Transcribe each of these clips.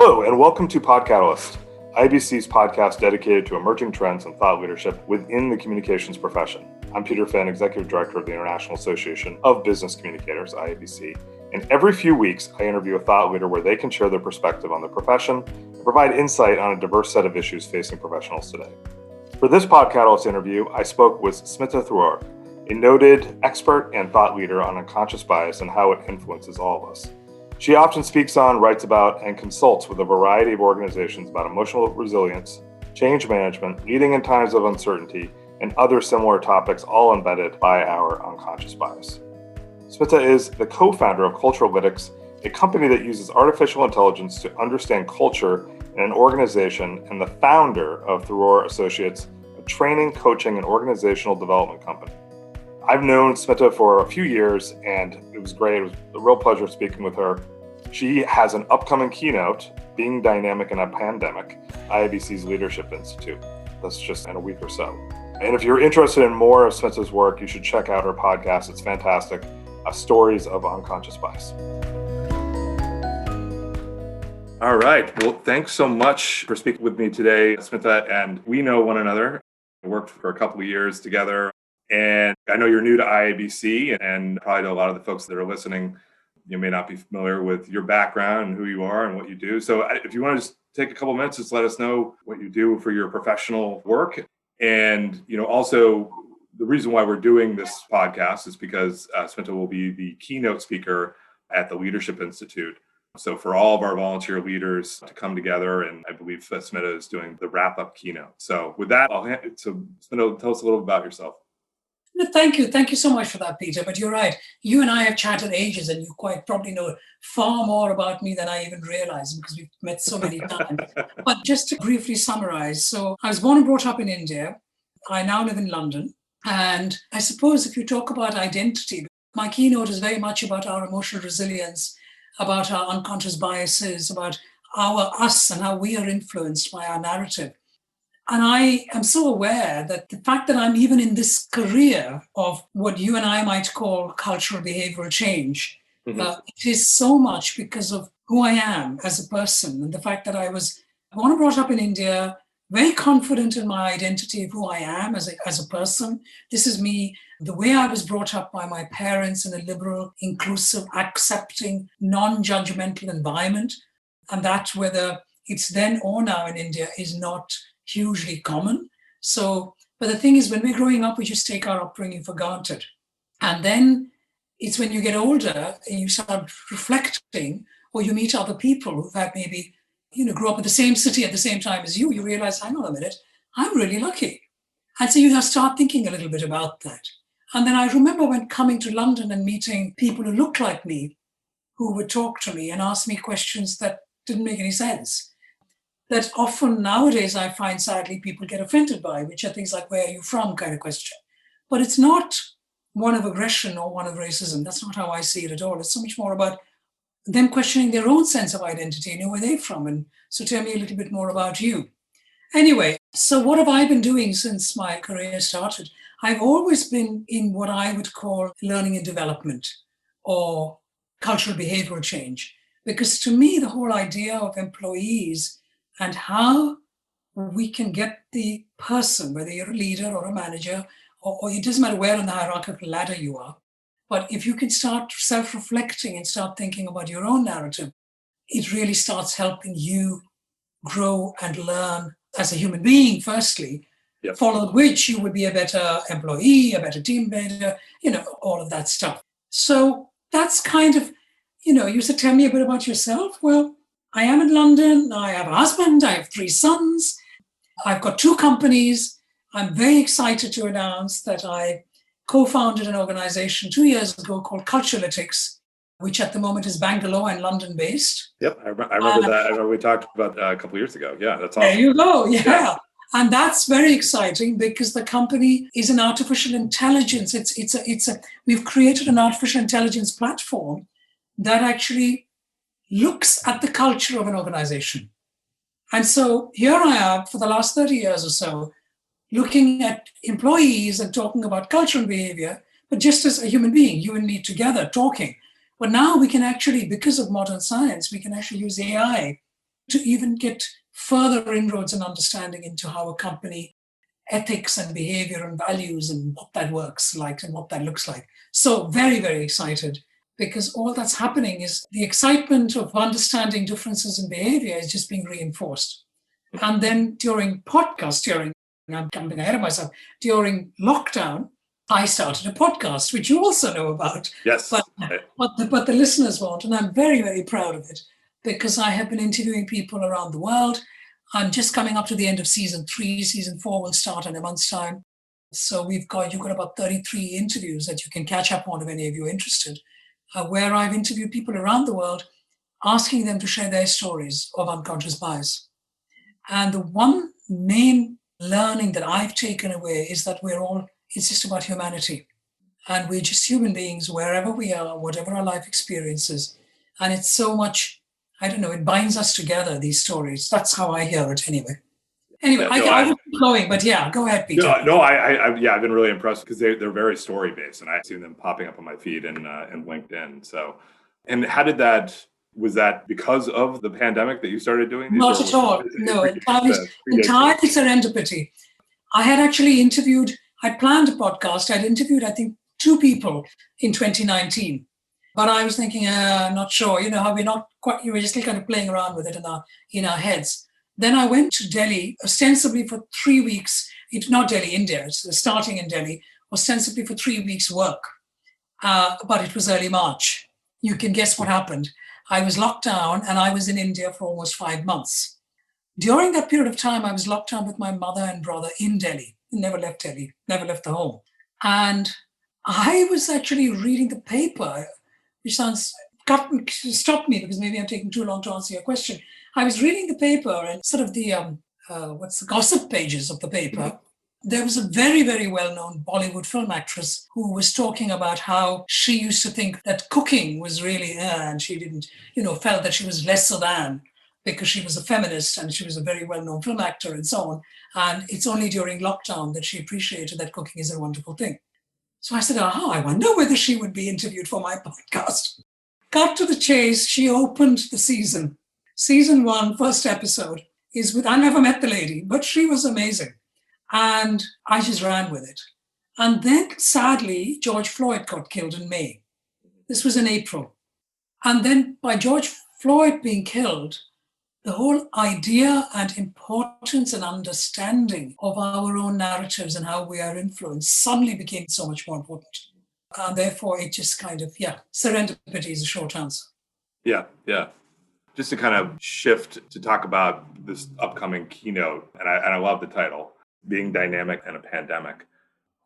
Hello, and welcome to PodCatalyst, IABC's podcast dedicated to emerging trends and thought leadership within the communications profession. I'm Peter Finn, Executive Director of the International Association of Business Communicators, IABC, and every few weeks I interview a thought leader where they can share their perspective on the profession and provide insight on a diverse set of issues facing professionals today. For this PodCatalyst interview, I spoke with Smita Tharoor, a noted expert and thought leader on unconscious bias and how it influences all of us. She often speaks on, writes about, and consults with a variety of organizations about emotional resilience, change management, leading in times of uncertainty, and other similar topics, all embedded by our unconscious bias. Smita is the co-founder of Culturelytics, a company that uses artificial intelligence to understand culture in an organization, and the founder of Tharoor Associates, a training, coaching, and organizational development company. I've known Smita for a few years, and it was great. It was a real pleasure speaking with her. She has an upcoming keynote, Being Dynamic in a Pandemic, IABC's Leadership Institute. That's just in a week or so. And if you're interested in more of Smita's work, you should check out her podcast. It's fantastic. Stories of Unconscious Bias. All right. Well, thanks so much for speaking with me today, Smita. And we know one another. We worked for a couple of years together. And I know you're new to IABC, and probably to a lot of the folks that are listening, you may not be familiar with your background and who you are and what you do. So if you want to just take a couple of minutes, just let us know what you do for your professional work. And, also the reason why we're doing this podcast is because Smita will be the keynote speaker at the Leadership Institute. So for all of our volunteer leaders to come together, and I believe Smita is doing the wrap-up keynote. So with that, Smita, tell us a little about yourself. No, thank you. Thank you so much for that, Peter. But you're right. You and I have chatted ages, and you quite probably know far more about me than I even realized because we've met so many times. But just to briefly summarize, so I was born and brought up in India. I now live in London. And I suppose if you talk about identity, my keynote is very much about our emotional resilience, about our unconscious biases, about us and how we are influenced by our narrative. And I am so aware that the fact that I'm even in this career of what you and I might call cultural behavioral change, it is so much because of who I am as a person and the fact that I was born and brought up in India, very confident in my identity of who I am as a person. This is me, the way I was brought up by my parents in a liberal, inclusive, accepting, non-judgmental environment. And that, whether it's then or now in India, is not hugely common. So, but the thing is, when we're growing up, we just take our upbringing for granted. And then it's when you get older and you start reflecting, or you meet other people who have maybe, grew up in the same city at the same time as you realize, hang on a minute, I'm really lucky. And so you start thinking a little bit about that. And then I remember when coming to London and meeting people who looked like me, who would talk to me and ask me questions that didn't make any sense. That often nowadays I find sadly people get offended by, which are things like, where are you from kind of question. But it's not one of aggression or one of racism. That's not how I see it at all. It's so much more about them questioning their own sense of identity and where they're from. And so tell me a little bit more about you. Anyway, so what have I been doing since my career started? I've always been in what I would call learning and development or cultural behavioral change. Because to me, the whole idea of employees and how we can get the person, whether you're a leader or a manager, or it doesn't matter where on the hierarchical ladder you are, but if you can start self-reflecting and start thinking about your own narrative, it really starts helping you grow and learn as a human being, firstly, followed which you would be a better employee, a better team leader, all of that stuff. So that's kind of, you said, tell me a bit about yourself. Well, I am in London. I have a husband. I have 3 sons. I've got 2 companies. I'm very excited to announce that I co-founded an organization 2 years ago called Culturelytics, which at the moment is Bangalore and London based. Yep, I remember that. I remember we talked about a couple of years ago. Yeah, that's awesome. There you go. Yeah. And that's very exciting because the company is an artificial intelligence. We've created an artificial intelligence platform that actually looks at the culture of an organization. And so here I am for the last 30 years or so, looking at employees and talking about culture and behavior, but just as a human being, you and me together talking. But now we can actually, because of modern science, we can actually use AI to even get further inroads and understanding into how a company ethics and behavior and values and what that works like and what that looks like. So very, very excited because all that's happening is the excitement of understanding differences in behavior is just being reinforced. And then during, I'm jumping ahead of myself, during lockdown, I started a podcast, which you also know about. Yes. But the listeners won't. And I'm very, very proud of it because I have been interviewing people around the world. I'm just coming up to the end of season 3. Season 4 will start in a month's time. So you've got about 33 interviews that you can catch up on if any of you are interested, where I've interviewed people around the world, asking them to share their stories of unconscious bias. And the one main learning that I've taken away is that it's just about humanity. And we're just human beings wherever we are, whatever our life experiences. And it's so much, I don't know, it binds us together, these stories. That's how I hear it anyway. Anyway, I was going, but yeah, go ahead, Peter. I've been really impressed because they're very story-based, and I've seen them popping up on my feed and LinkedIn. So, and was that because of the pandemic that you started doing these? Not at all. No, entirely serendipity. I had actually I'd planned a podcast. I'd interviewed, I think, 2 people in 2019. But I was thinking, I'm not sure, how we were just still kind of playing around with it in our heads. Then I went to Delhi, ostensibly for 3 weeks. It's not Delhi, India. It's starting in Delhi, ostensibly for 3 weeks work. But it was early March. You can guess what happened. I was locked down and I was in India for almost 5 months. During that period of time, I was locked down with my mother and brother in Delhi. Never left Delhi, never left the home. And I was actually reading the paper, which stopped me because maybe I'm taking too long to answer your question. I was reading the paper and sort of the gossip pages of the paper. There was a very, very well-known Bollywood film actress who was talking about how she used to think that cooking was really, and she didn't, felt that she was lesser than because she was a feminist and she was a very well-known film actor and so on. And it's only during lockdown that she appreciated that cooking is a wonderful thing. So I said, I wonder whether she would be interviewed for my podcast. Cut to the chase, she opened the season. Season 1, first episode, is I never met the lady, but she was amazing. And I just ran with it. And then, sadly, George Floyd got killed in May. This was in April. And then by George Floyd being killed, the whole idea and importance and understanding of our own narratives and how we are influenced suddenly became so much more important. And therefore, it just kind of, serendipity is a short answer. Yeah. Just to kind of shift to talk about this upcoming keynote, and I love the title, Being Dynamic in a Pandemic.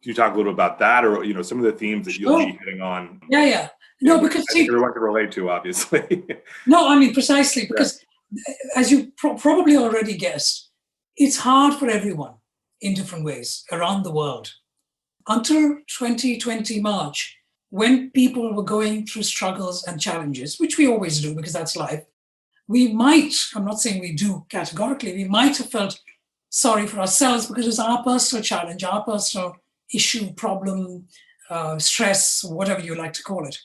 Can you talk a little about that or, some of the themes that you'll be hitting on? Yeah. No, because everyone can relate to, obviously. No, I mean, precisely, because as you probably already guessed, it's hard for everyone in different ways around the world. Until 2020 March, when people were going through struggles and challenges, which we always do because that's life, I'm not saying we do categorically, we might have felt sorry for ourselves because it was our personal challenge, our personal issue, problem, stress, whatever you like to call it.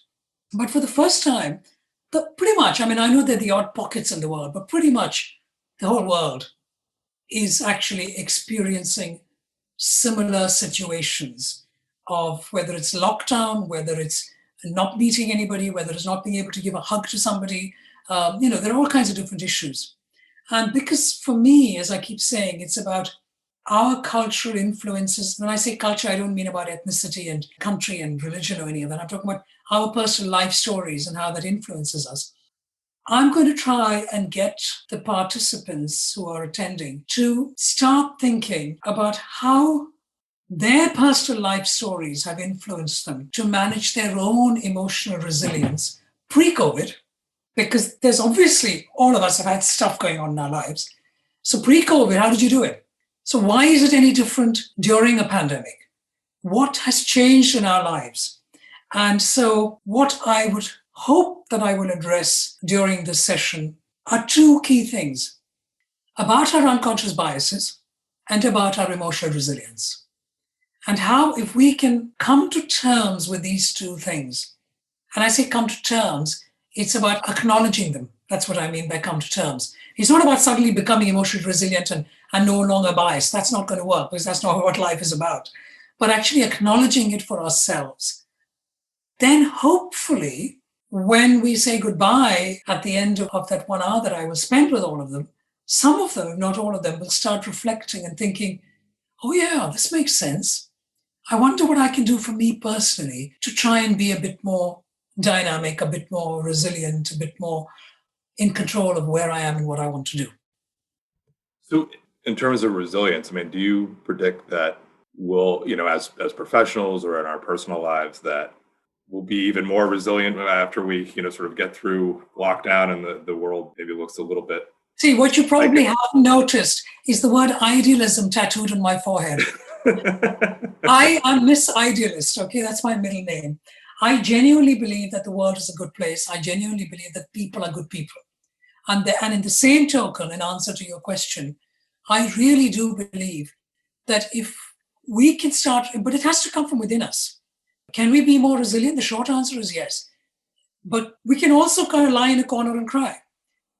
But for the first time, pretty much, I know there are the odd pockets in the world, but pretty much the whole world is actually experiencing similar situations of whether it's lockdown, whether it's not meeting anybody, whether it's not being able to give a hug to somebody. There are all kinds of different issues. And because for me, as I keep saying, it's about our cultural influences. When I say culture, I don't mean about ethnicity and country and religion or any of that. I'm talking about our personal life stories and how that influences us. I'm going to try and get the participants who are attending to start thinking about how their personal life stories have influenced them to manage their own emotional resilience pre-COVID, because there's obviously, all of us have had stuff going on in our lives. So pre-COVID, how did you do it? So why is it any different during a pandemic? What has changed in our lives? And so what I would hope that I will address during this session are 2 key things about our unconscious biases and about our emotional resilience. And how, if we can come to terms with these 2 things, and I say come to terms, it's about acknowledging them. That's what I mean by come to terms. It's not about suddenly becoming emotionally resilient and no longer biased. That's not going to work because that's not what life is about. But actually acknowledging it for ourselves. Then hopefully, when we say goodbye at the end of that 1 hour that I will spend with all of them, some of them, if not all of them, will start reflecting and thinking, oh yeah, this makes sense. I wonder what I can do for me personally to try and be a bit more dynamic, a bit more resilient, a bit more in control of where I am and what I want to do. So in terms of resilience, I mean, do you predict that we'll, as professionals or in our personal lives, that we'll be even more resilient after we, sort of get through lockdown and the world maybe looks a little bit. See, what you probably haven't noticed is the word idealism tattooed on my forehead. I am Miss Idealist, okay? That's my middle name. I genuinely believe that the world is a good place. I genuinely believe that people are good people. And in the same token, in answer to your question, I really do believe that if we can start, but it has to come from within us. Can we be more resilient? The short answer is yes. But we can also kind of lie in a corner and cry.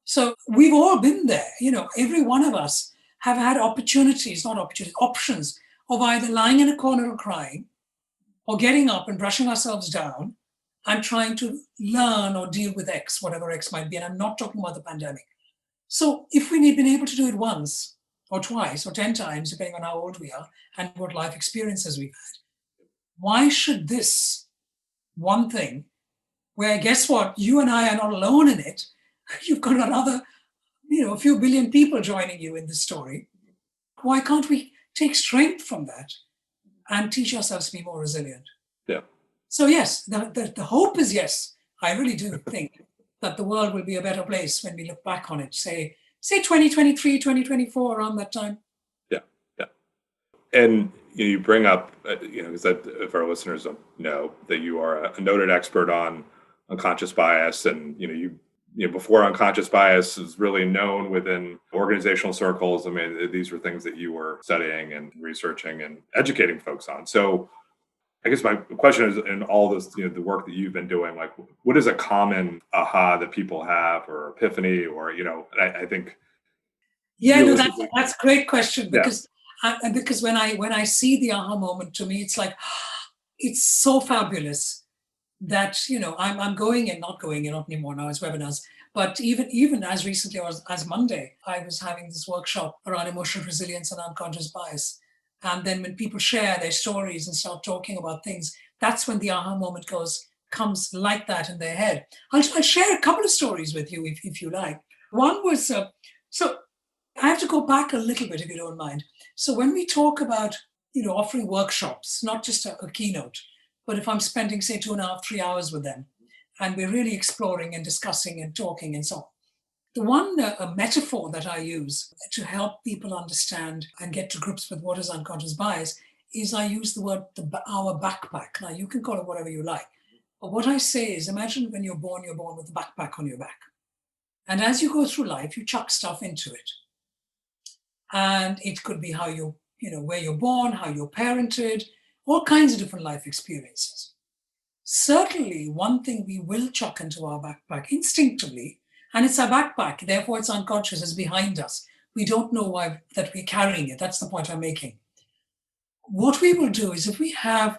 So we've all been there. Every one of us have had options of either lying in a corner and crying or getting up and brushing ourselves down and trying to learn or deal with X, whatever X might be. And I'm not talking about the pandemic. So if we've been able to do it once or twice or 10 times, depending on how old we are and what life experiences we've had, why should this one thing, where guess what, you and I are not alone in it, you've got another, a few billion people joining you in this story. Why can't we take strength from that and teach ourselves to be more resilient? Yeah. So yes, the hope is yes. I really do think that the world will be a better place when we look back on it, say 2023, 2024, around that time. Yeah. And you bring up, because if our listeners don't know, that you are a noted expert on unconscious bias, and before unconscious bias is really known within organizational circles. I mean, these were things that you were studying and researching and educating folks on. So I guess my question is, in all this, the work that you've been doing, like, what is a common aha that people have, or epiphany, or, I think. Yeah, no, that's a great question, because because when I see the aha moment, to me, it's like, it's so fabulous that, I'm going and not going, not anymore now, it's webinars. But even as recently as Monday, I was having this workshop around emotional resilience and unconscious bias. And then when people share their stories and start talking about things, that's when the aha moment comes like that in their head. I'll share a couple of stories with you if you like. One was, so I have to go back a little bit if you don't mind. So when we talk about, offering workshops, not just a keynote, but if I'm spending, say, 2.5, 3 hours with them, and we're really exploring and discussing and talking and so on, the one metaphor that I use to help people understand and get to grips with what is unconscious bias is I use the word our backpack. Now, you can call it whatever you like. But what I say is, imagine when you're born with a backpack on your back. And as you go through life, you chuck stuff into it. And it could be how where you're born, how you're parented, all kinds of different life experiences. Certainly, one thing we will chuck into our backpack instinctively, and it's our backpack, therefore it's unconscious, it's behind us. We don't know why that we're carrying it. That's the point I'm making. What we will do is, if we have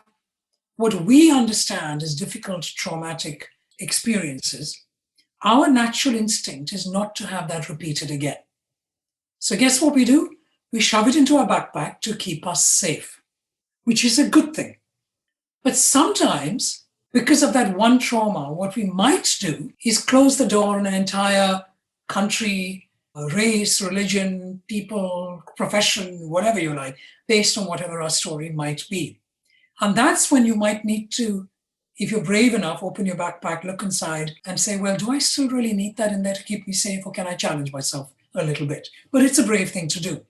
what we understand as difficult, traumatic experiences, our natural instinct is not to have that repeated again. So guess what we do? We shove it into our backpack to keep us safe, which is a good thing. But sometimes, because of that one trauma, what we might do is close the door on an entire country, race, religion, people, profession, whatever you like, based on whatever our story might be. And that's when you might need to, if you're brave enough, open your backpack, look inside and say, well, do I still really need that in there to keep me safe, or can I challenge myself a little bit? But it's a brave thing to do.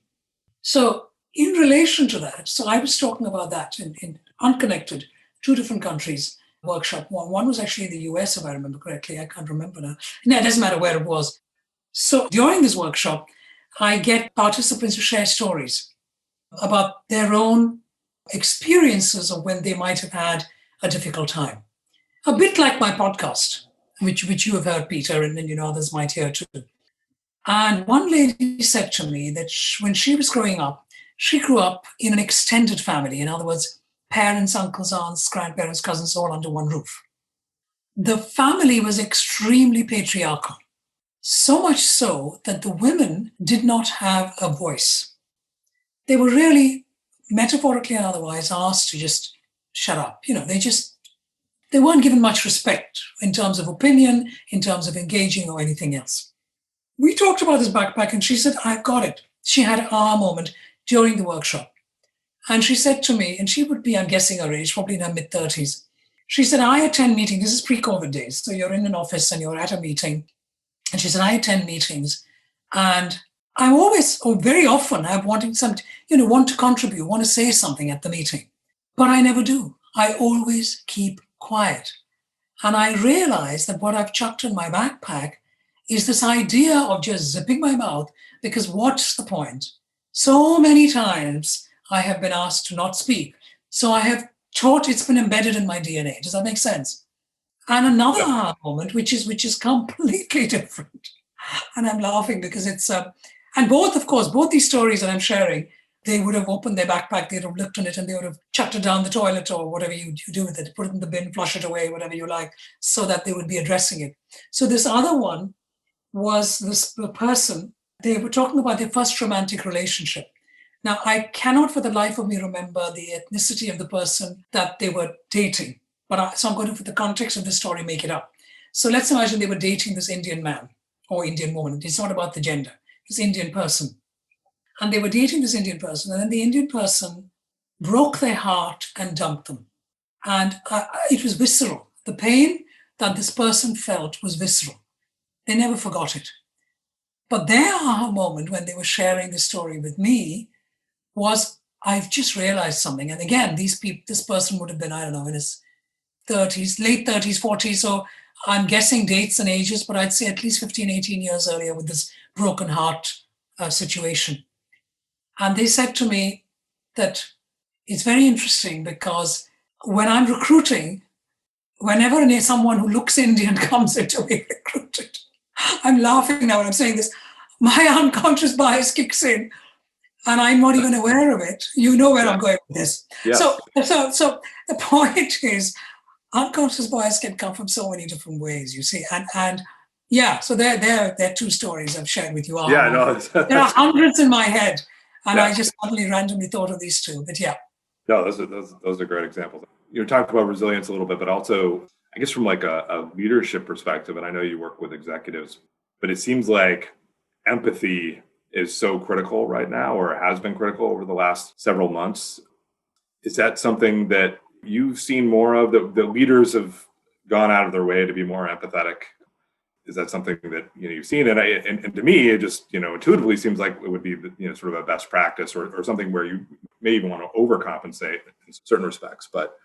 So in relation to that, so I was talking about that in Unconnected, 2 different countries workshop. One was actually in the US, if I remember correctly. I can't remember now. No, it doesn't matter where it was. So during this workshop, I get participants to share stories about their own experiences of when they might have had a difficult time. A bit like my podcast. which you have heard, Peter, and then others might hear too. And one lady said to me that when she was growing up, she grew up in an extended family. In other words, parents, uncles, aunts, grandparents, cousins, all under one roof. The family was extremely patriarchal, so much so that the women did not have a voice. They were really, metaphorically and otherwise, asked to just shut up. They weren't given much respect in terms of opinion, in terms of engaging or anything else. We talked about this backpack and she said, I've got it. She had an aha moment during the workshop. And she said to me, and she would be, I'm guessing her age, probably in her mid-30s. She said, I attend meetings. This is pre-COVID days. So you're in an office and you're at a meeting. And she said, I attend meetings. And I'm always, or very often, I'm wanting want to contribute, want to say something at the meeting. But I never do. I always keep quiet. And I realized that what I've chucked in my backpack is this idea of just zipping my mouth, because what's the point? So many times I have been asked to not speak. So I have taught, it's been embedded in my DNA. Does that make sense? And another moment, which is completely different. And I'm laughing because it's, and both these stories that I'm sharing, they would have opened their backpack, they'd have looked on it and they would have chucked it down the toilet or whatever you do with it, put it in the bin, flush it away, whatever you like, so that they would be addressing it. So this other one was this person, they were talking about their first romantic relationship. Now, I cannot for the life of me remember the ethnicity of the person that they were dating, so I'm going to, for the context of the story, make it up. So let's imagine they were dating this Indian man or Indian woman. It's not about the gender, this Indian person. And they were dating this Indian person, and then the Indian person broke their heart and dumped them. And it was visceral. The pain that this person felt was visceral. They never forgot it. But their aha moment when they were sharing the story with me was, I've just realized something. And again, this person would have been, I don't know, in his 30s, late 30s, 40s. So I'm guessing dates and ages, but I'd say at least 15, 18 years earlier with this broken heart situation. And they said to me that it's very interesting because when I'm recruiting, whenever someone who looks Indian comes in to be recruited, I'm laughing now when I'm saying this, my unconscious bias kicks in and I'm not even aware of it. You know where I'm going with this. Yeah. So the point is, unconscious bias can come from so many different ways, you see. And yeah, so there are two stories I've shared with you. Yeah, no. There are hundreds in my head. And I just suddenly randomly thought of these two, but yeah. No, those are great examples. You talked about resilience a little bit, but also, I guess from like a leadership perspective, and I know you work with executives, but it seems like empathy is so critical right now, or has been critical over the last several months. Is that something that you've seen more of? The leaders have gone out of their way to be more empathetic. Is that something that you've seen? And to me, it just intuitively seems like it would be sort of a best practice, or something where you may even want to overcompensate in certain respects. But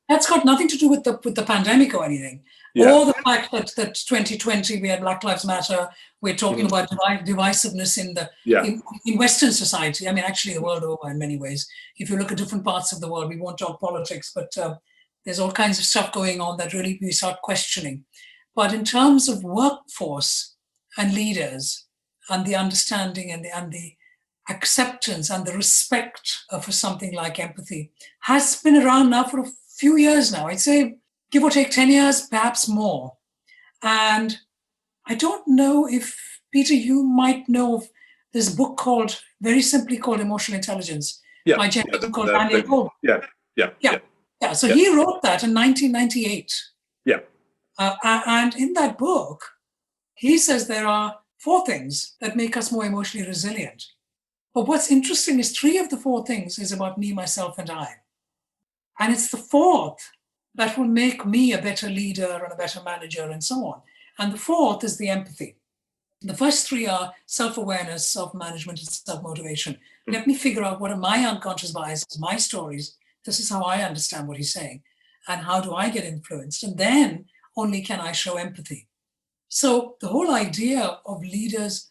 that's got nothing to do with the pandemic or anything, or the fact that 2020 we had Black Lives Matter. We're talking about divisiveness in Western society. I mean, actually, the world over in many ways. If you look at different parts of the world, we won't talk politics, but there's all kinds of stuff going on that really we start questioning. But in terms of workforce and leaders and the understanding and the acceptance and the respect for something like empathy has been around now for a few years now. I'd say give or take 10 years, perhaps more. And I don't know if, Peter, you might know of this book very simply called Emotional Intelligence by a gentleman called Daniel Goleman. Yeah. So he wrote that in 1998. Yeah. And in that book, he says there are 4 things that make us more emotionally resilient. But what's interesting is 3 of the 4 things is about me, myself, and I. And it's the 4th that will make me a better leader and a better manager and so on. And the 4th is the empathy. The first 3 are self-awareness, self-management, and self-motivation. Let me figure out what are my unconscious biases, my stories. This is how I understand what he's saying. And how do I get influenced? And then only can I show empathy. So the whole idea of leaders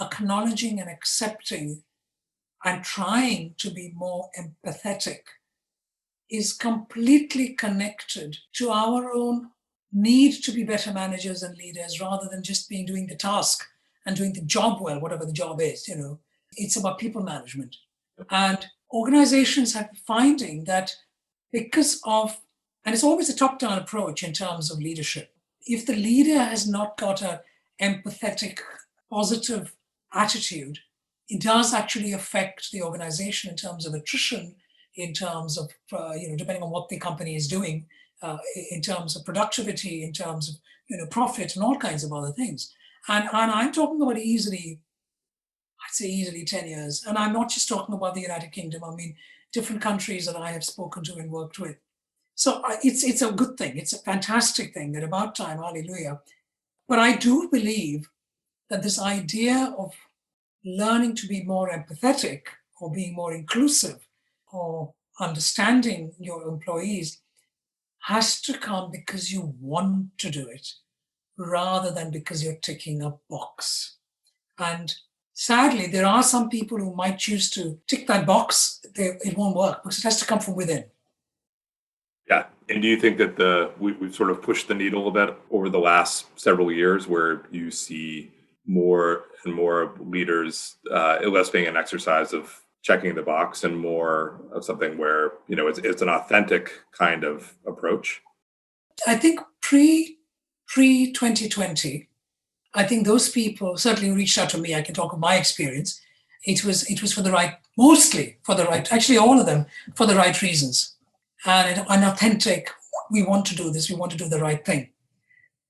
acknowledging and accepting and trying to be more empathetic is completely connected to our own need to be better managers and leaders rather than just doing the task and doing the job well, whatever the job is. It's about people management. And organizations have been finding that because of, and it's always a top-down approach in terms of leadership. If the leader has not got an empathetic, positive attitude, it does actually affect the organization in terms of attrition, in terms of, depending on what the company is doing, in terms of productivity, in terms of, profit and all kinds of other things. And I'm talking about easily 10 years. And I'm not just talking about the United Kingdom. I mean, different countries that I have spoken to and worked with. So it's a good thing. It's a fantastic thing that about time, hallelujah. But I do believe that this idea of learning to be more empathetic or being more inclusive or understanding your employees has to come because you want to do it rather than because you're ticking a box. And sadly, there are some people who might choose to tick that box. It won't work because it has to come from within. Yeah. And do you think that we've sort of pushed the needle a bit over the last several years where you see more and more leaders, less being an exercise of checking the box and more of something where, it's an authentic kind of approach? I think pre-2020, I think those people certainly reached out to me. I can talk of my experience. It was for the right, mostly for the right, actually all of them for the right reasons. And an authentic, we want to do this, we want to do the right thing.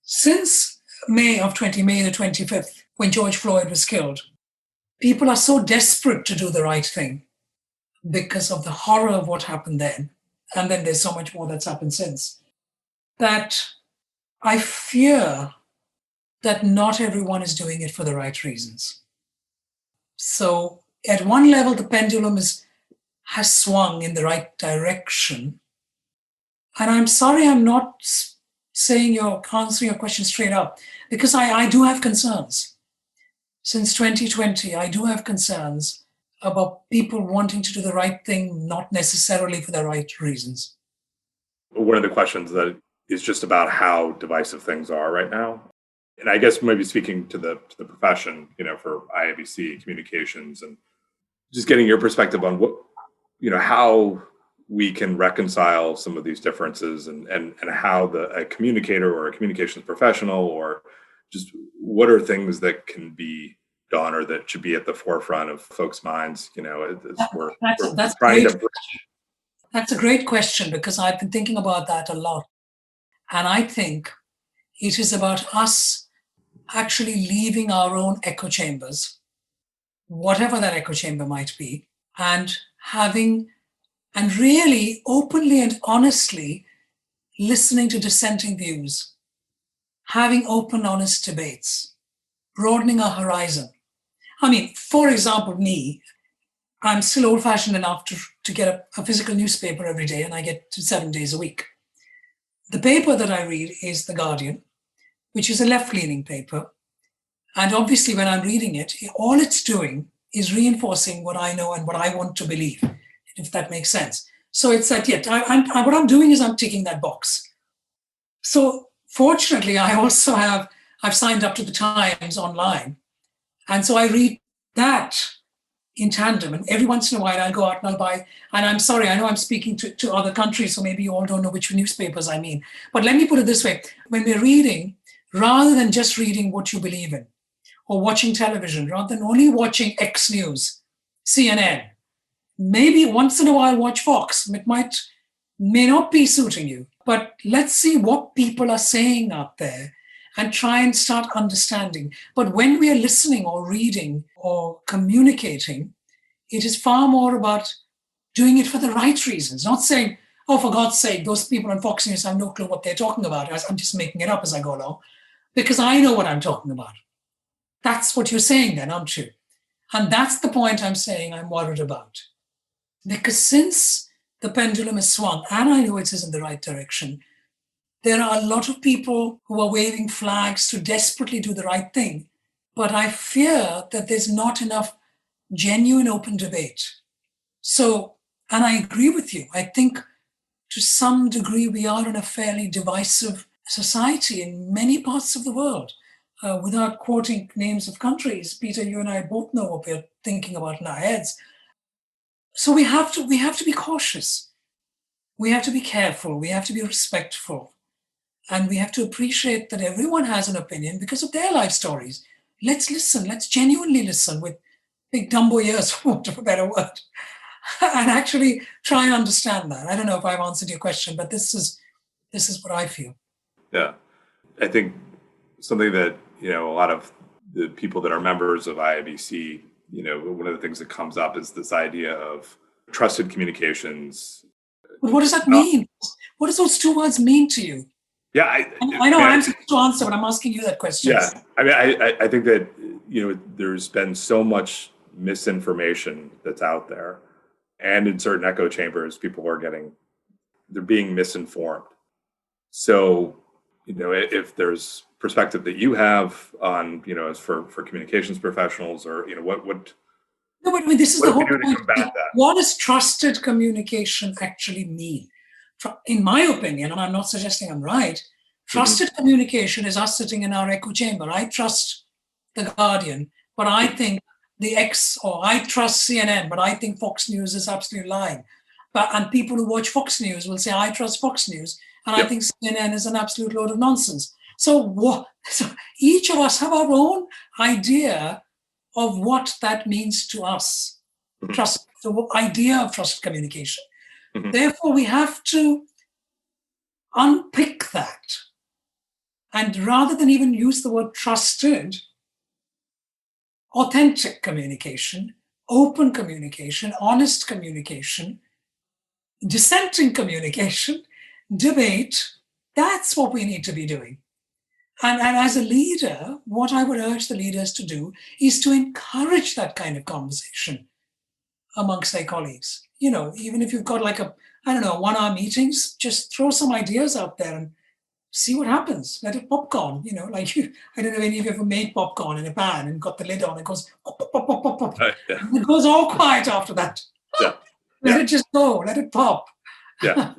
Since May the 25th, when George Floyd was killed, people are so desperate to do the right thing because of the horror of what happened then. And then there's so much more that's happened since, that I fear that not everyone is doing it for the right reasons. So at one level, the pendulum has swung in the right direction. And I'm sorry I'm not answering your question straight up, because I do have concerns. Since 2020, I do have concerns about people wanting to do the right thing, not necessarily for the right reasons. One of the questions that is just about how divisive things are right now. And I guess maybe speaking to the profession, for IABC communications, and just getting your perspective on what, how we can reconcile some of these differences and how a communicator or a communications professional, or just what are things that can be done or that should be at the forefront of folks' minds, That's a great question, because I've been thinking about that a lot. And I think it is about us actually leaving our own echo chambers, whatever that echo chamber might be, and really openly and honestly listening to dissenting views, having open, honest debates, broadening our horizon. I mean, for example, I'm still old-fashioned enough to get a physical newspaper every day, and I get to 7 days a week. The paper that I read is The Guardian, which is a left-leaning paper. And obviously, when I'm reading it, all it's doing is reinforcing what I know and what I want to believe, if that makes sense. So it's that, what I'm doing is I'm ticking that box. So fortunately, I've signed up to the Times online. And so I read that in tandem. And every once in a while, I'll go out and I'll buy. And I'm sorry, I know I'm speaking to other countries, so maybe you all don't know which newspapers I mean. But let me put it this way. When we're reading, rather than just reading what you believe in or watching television, rather than only watching X News, CNN, maybe once in a while watch Fox. It may not be suiting you, but let's see what people are saying out there and try and start understanding. But when we are listening or reading or communicating, it is far more about doing it for the right reasons, not saying, oh, for God's sake, those people on Fox News have no clue what they're talking about. I'm just making it up as I go along, because I know what I'm talking about. That's what you're saying then, aren't you? And that's the point I'm saying I'm worried about. Because since the pendulum has swung, and I know it is in the right direction, there are a lot of people who are waving flags to desperately do the right thing. But I fear that there's not enough genuine open debate. So, and I agree with you. I think to some degree we are in a fairly divisive society in many parts of the world. Without quoting names of countries, Peter, you and I both know what we're thinking about in our heads. So we have to be cautious. We have to be careful. We have to be respectful. And we have to appreciate that everyone has an opinion because of their life stories. Let's listen. Let's genuinely listen with big Dumbo ears, for want of a better word, and actually try and understand that. I don't know if I've answered your question, but this is what I feel. Yeah. I think something that, a lot of the people that are members of IABC, one of the things that comes up is this idea of trusted communications. But what does that mean? What does those two words mean to you? Yeah, I know I'm supposed to answer, but I'm asking you that question. Yeah, I mean, I think that, there's been so much misinformation that's out there, and in certain echo chambers, they're being misinformed. So, if there's perspective that you have on, as for communications professionals, or, what No, but I mean, this is the whole point. That? What does trusted communication actually mean? In my opinion, and I'm not suggesting I'm right, trusted communication is us sitting in our echo chamber. I trust The Guardian, but I think the X, or I trust CNN, but I think Fox News is absolutely lying. And people who watch Fox News will say, I trust Fox News, and I think CNN is an absolute load of nonsense. So each of us have our own idea of what that means to us. Trust, the idea of trusted communication. Therefore, we have to unpick that. And rather than even use the word trusted, authentic communication, open communication, honest communication, dissenting communication, debate, that's what we need to be doing. And as a leader, what I would urge the leaders to do is to encourage that kind of conversation amongst their colleagues. Even if you've got like a 1-hour meetings, just throw some ideas out there and see what happens. Let it popcorn, I don't know if any of you ever made popcorn in a pan and got the lid on, it goes pop, pop, pop, pop, pop, pop. And it goes all quiet after that. Let it just go, let it pop. Yeah.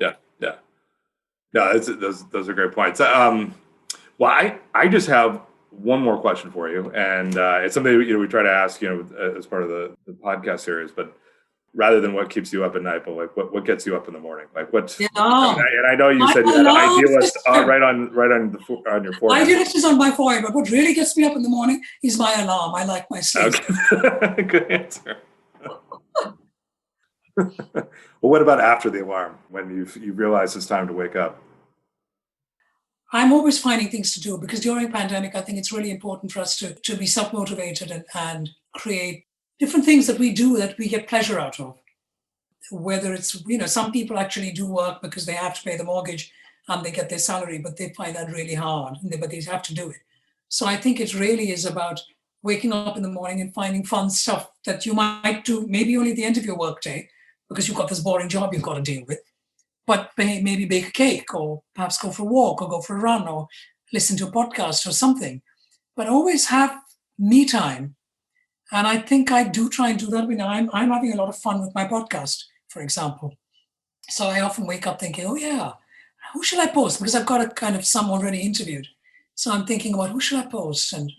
No, those are great points. Well, I just have one more question for you, and it's something we try to ask as part of the podcast series. But rather than what keeps you up at night, but like what gets you up in the morning? Like what? Yeah. And I know you said you had an idealist right on your forehead. Idealist is on my forehead, but what really gets me up in the morning is my alarm. I like my sleep. Okay. Good answer. Well, what about after the alarm, when you realize it's time to wake up? I'm always finding things to do, because during pandemic, I think it's really important for us to be self-motivated and create different things that we do that we get pleasure out of. Whether it's, some people actually do work because they have to pay the mortgage and they get their salary, but they find that really hard, but they have to do it. So I think it really is about waking up in the morning and finding fun stuff that you might do maybe only at the end of your workday, because you've got this boring job you've got to deal with. But maybe bake a cake, or perhaps go for a walk, or go for a run, or listen to a podcast or something. But always have me time. And I think I do try and do that. I'm having a lot of fun with my podcast, for example. So I often wake up thinking, oh yeah, who should I post? Because I've got a kind of some already interviewed. So I'm thinking about who should I post and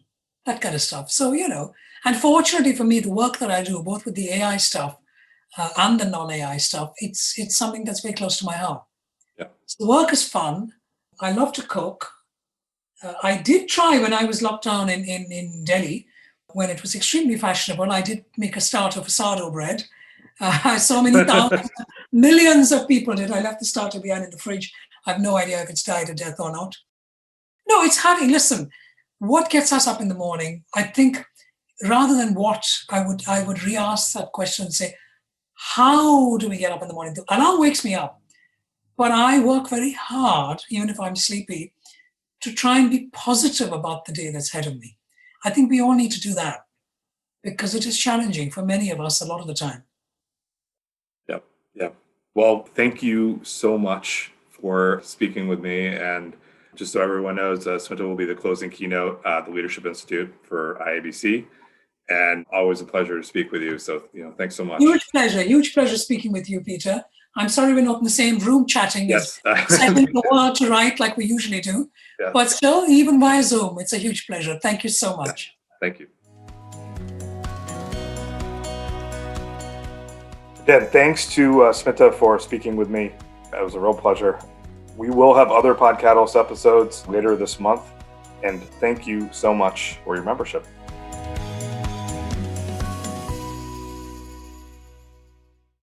that kind of stuff. So, and fortunately for me, the work that I do, both with the AI stuff and the non-AI stuff, it's something that's very close to my heart. Yeah. So the work is fun. I love to cook. I did try when I was locked down in Delhi, when it was extremely fashionable. I did make a starter for sourdough bread. So many thousands, millions of people did. I left the starter behind in the fridge. I have no idea if it's died a death or not. No, listen, what gets us up in the morning? I think rather than what, I would re-ask that question and say, how do we get up in the morning? The alarm wakes me up, but I work very hard, even if I'm sleepy, to try and be positive about the day that's ahead of me. I think we all need to do that, because it is challenging for many of us a lot of the time. Yeah. Well, thank you so much for speaking with me. And just so everyone knows, Smita will be the closing keynote at the Leadership Institute for IABC. And always a pleasure to speak with you. So, thanks so much. Huge pleasure speaking with you, Peter. I'm sorry we're not in the same room chatting Yes. as setting the world to right like we usually do. Yeah. But still, even via Zoom, it's a huge pleasure. Thank you so much. Thank you. Again, thanks to Smita for speaking with me. It was a real pleasure. We will have other PodCatalyst episodes later this month. And thank you so much for your membership.